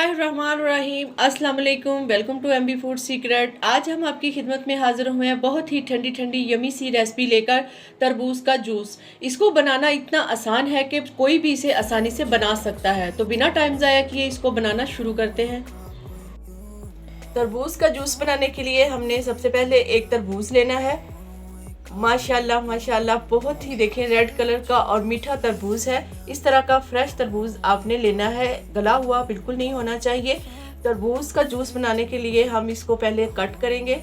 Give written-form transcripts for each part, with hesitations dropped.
बिस्मिल्लाहिर्रहमानिर्रहीम। अस्सलाम वालेकुम। Welcome to MB food secret. आज हम आपकी खिदमत में हाजिर हुए हैं बहुत ही ठंडी ठंडी यमी सी रेसिपी लेकर, तरबूज का जूस। इसको बनाना इतना आसान है कि कोई भी इसे आसानी से बना सकता है। तो बिना टाइम ज़ाया किए इसको बनाना शुरू करते हैं। तरबूज का जूस बनाने के लिए हमने सबसे पहले एक तरबूज लेना है। माशाल्लाह माशाल्लाह बहुत ही देखें रेड कलर का और मीठा तरबूज है। इस तरह का फ्रेश तरबूज आपने लेना है, गला हुआ बिल्कुल नहीं होना चाहिए। तरबूज का जूस बनाने के लिए हम इसको पहले कट करेंगे।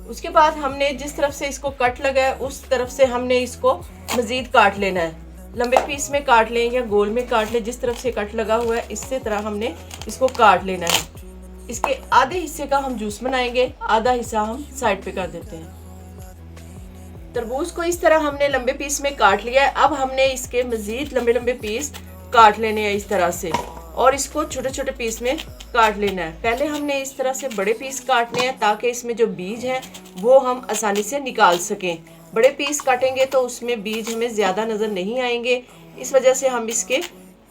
उसके बाद हमने जिस तरफ से इसको कट लगा है उस तरफ से हमने इसको मज़ीद काट लेना है। लंबे पीस में काट लें या गोल में काट लें, जिस तरफ से कट लगा हुआ है इसी तरह हमने इसको काट लेना है। इसके आधे हिस्से का हम जूस बनाएंगे, आधा हिस्सा हम साइड पे कर देते हैं। तरबूज को इस तरह हमने लंबे पीस में काट लिया है। अब हमने इसके मजीद लंबे लंबे पीस काट लेने हैं इस तरह से, और इसको छोटे छोटे पीस में काट लेना है। पहले हमने इस तरह से बड़े पीस काटने हैं ताकि इसमें जो बीज है वो हम आसानी से निकाल सकें। बड़े पीस काटेंगे तो उसमें बीज हमें ज़्यादा नज़र नहीं आएंगे, इस वजह से हम इसके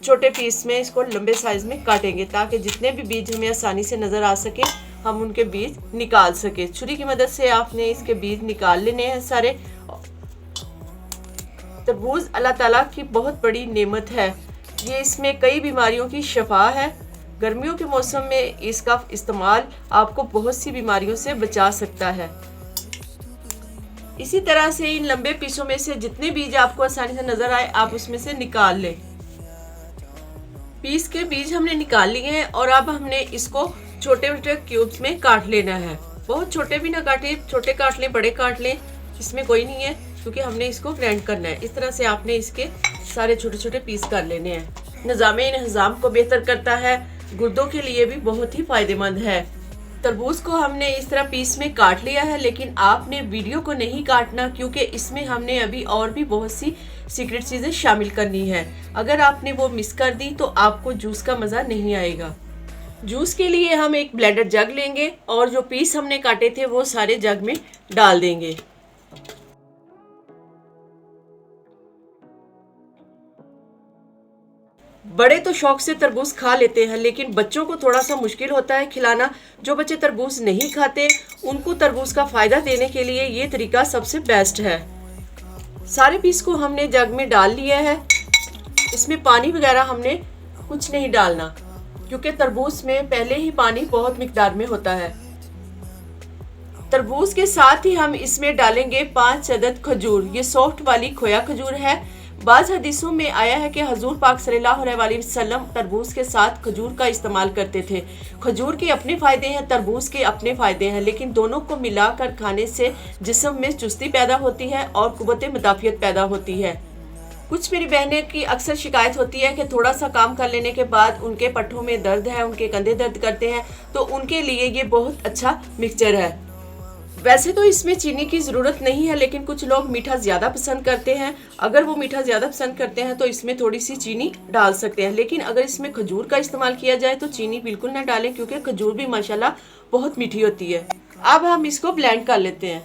छोटे पीस में इसको लंबे साइज में काटेंगे ताकि जितने भी बीज हमें आसानी से नज़र आ सके हम उनके बीज निकाल सके। छुरी की मदद से आपने इसके बीज निकाल लेने हैं सारे। तरबूज अल्लाह ताला की बहुत बड़ी नेमत है, ये इसमें कई बीमारियों की शफा है। गर्मियों के मौसम में इसका इस्तेमाल आपको बहुत सी बीमारियों से बचा सकता है। इसी तरह से इन लंबे पीसों में से जितने बीज आपको आसानी से नजर आए आप उसमें से निकाल लें। पीस के बीज हमने निकाल लिए हैं और अब हमने इसको छोटे छोटे क्यूब्स में काट लेना है। बहुत छोटे भी ना काटें, छोटे काट लें बड़े काट लें, इसमें कोई नहीं है क्योंकि हमने इसको ग्राइंड करना है। इस तरह से आपने इसके सारे छोटे छोटे पीस कर लेने हैं। निज़ाम को बेहतर करता है, गुर्दों के लिए भी बहुत ही फायदेमंद है। तरबूज को हमने इस तरह पीस में काट लिया है, लेकिन आपने वीडियो को नहीं काटना क्योंकि इसमें हमने अभी और भी बहुत सी सीक्रेट चीज़ें शामिल करनी है। अगर आपने वो मिस कर दी तो आपको जूस का मज़ा नहीं आएगा। जूस के लिए हम एक ब्लेंडर जग लेंगे और जो पीस हमने काटे थे वो सारे जग में डाल देंगे। बड़े तो शौक से तरबूज खा लेते हैं, लेकिन बच्चों को थोड़ा सा मुश्किल होता है खिलाना। जो बच्चे तरबूज नहीं खाते उनको तरबूज का फ़ायदा देने के लिए ये तरीका सबसे बेस्ट है। सारे पीस को हमने जग में डाल लिया है। इसमें पानी वगैरह हमने कुछ नहीं डालना क्योंकि तरबूज में पहले ही पानी बहुत मिकदार में होता है। तरबूज के साथ ही हम इसमें डालेंगे 5 अदद खजूर। ये सॉफ्ट वाली खोया खजूर है। बाज़ हदीसों में आया है कि हजूर पाक सल्लल्लाहु अलैहि वसल्लम तरबूज के साथ खजूर का इस्तेमाल करते थे। खजूर के अपने फ़ायदे हैं, तरबूज के अपने फ़ायदे हैं, लेकिन दोनों को मिलाकर खाने से जिस्म में चुस्ती पैदा होती है और कुव्वत मुदाफ़ियत पैदा होती है। कुछ मेरी बहनें की अक्सर शिकायत होती है कि थोड़ा सा काम कर लेने के बाद उनके पट्टों में दर्द है, उनके कंधे दर्द करते हैं, तो उनके लिए ये बहुत अच्छा मिक्सचर है। वैसे तो इसमें चीनी की ज़रूरत नहीं है, लेकिन कुछ लोग मीठा ज़्यादा पसंद करते हैं। अगर वो मीठा ज़्यादा पसंद करते हैं तो इसमें थोड़ी सी चीनी डाल सकते हैं, लेकिन अगर इसमें खजूर का इस्तेमाल किया जाए तो चीनी बिल्कुल ना डालें क्योंकि खजूर भी माशाल्लाह बहुत मीठी होती है। अब हम इसको ब्लेंड कर लेते हैं।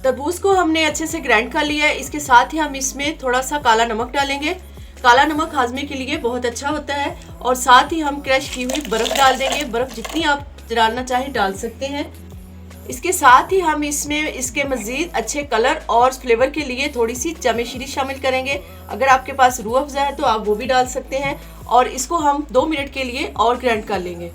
तरबूज को हमने अच्छे से ग्राइंड कर लिया है। इसके साथ ही हम इसमें थोड़ा सा काला नमक डालेंगे। काला नमक हाजमे के लिए बहुत अच्छा होता है। और साथ ही हम क्रश की हुई बर्फ़ डाल देंगे। बर्फ़ जितनी आप डालना चाहें डाल सकते हैं। इसके साथ ही हम इसमें इसके मज़ीद अच्छे कलर और फ्लेवर के लिए थोड़ी सी जामेशीरी शामिल करेंगे। अगर आपके पास रूह अफ़ज़ा है तो आप वो भी डाल सकते हैं। और इसको हम 2 मिनट के लिए और ग्राइंड कर लेंगे।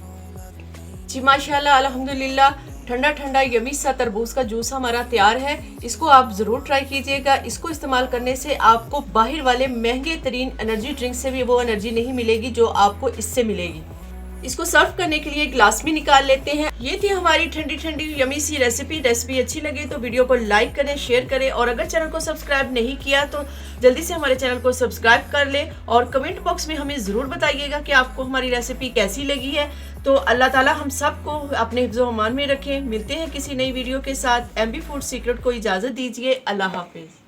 जी माशाल्लाह अल्हम्दुलिल्लाह ठंडा ठंडा यमी सा तरबूज का जूस हमारा तैयार है। इसको आप ज़रूर ट्राई कीजिएगा। इसको इस्तेमाल करने से आपको बाहर वाले महंगे तरीन एनर्जी ड्रिंक से भी वो एनर्जी नहीं मिलेगी जो आपको इससे मिलेगी। इसको सर्व करने के लिए ग्लास में निकाल लेते हैं। ये थी हमारी ठंडी ठंडी यमी सी रेसिपी अच्छी लगी तो वीडियो को लाइक करें, शेयर करें, और अगर चैनल को सब्सक्राइब नहीं किया तो जल्दी से हमारे चैनल को सब्सक्राइब कर लें। और कमेंट बॉक्स में हमें ज़रूर बताइएगा कि आपको हमारी रेसिपी कैसी लगी है। तो अल्लाह ताला हम सबको अपने हिफ्ज़-ओ अमान में रखें। मिलते हैं किसी नई वीडियो के साथ। एमबी फूड सीक्रेट को इजाज़त दीजिए। अल्लाह हाफिज़।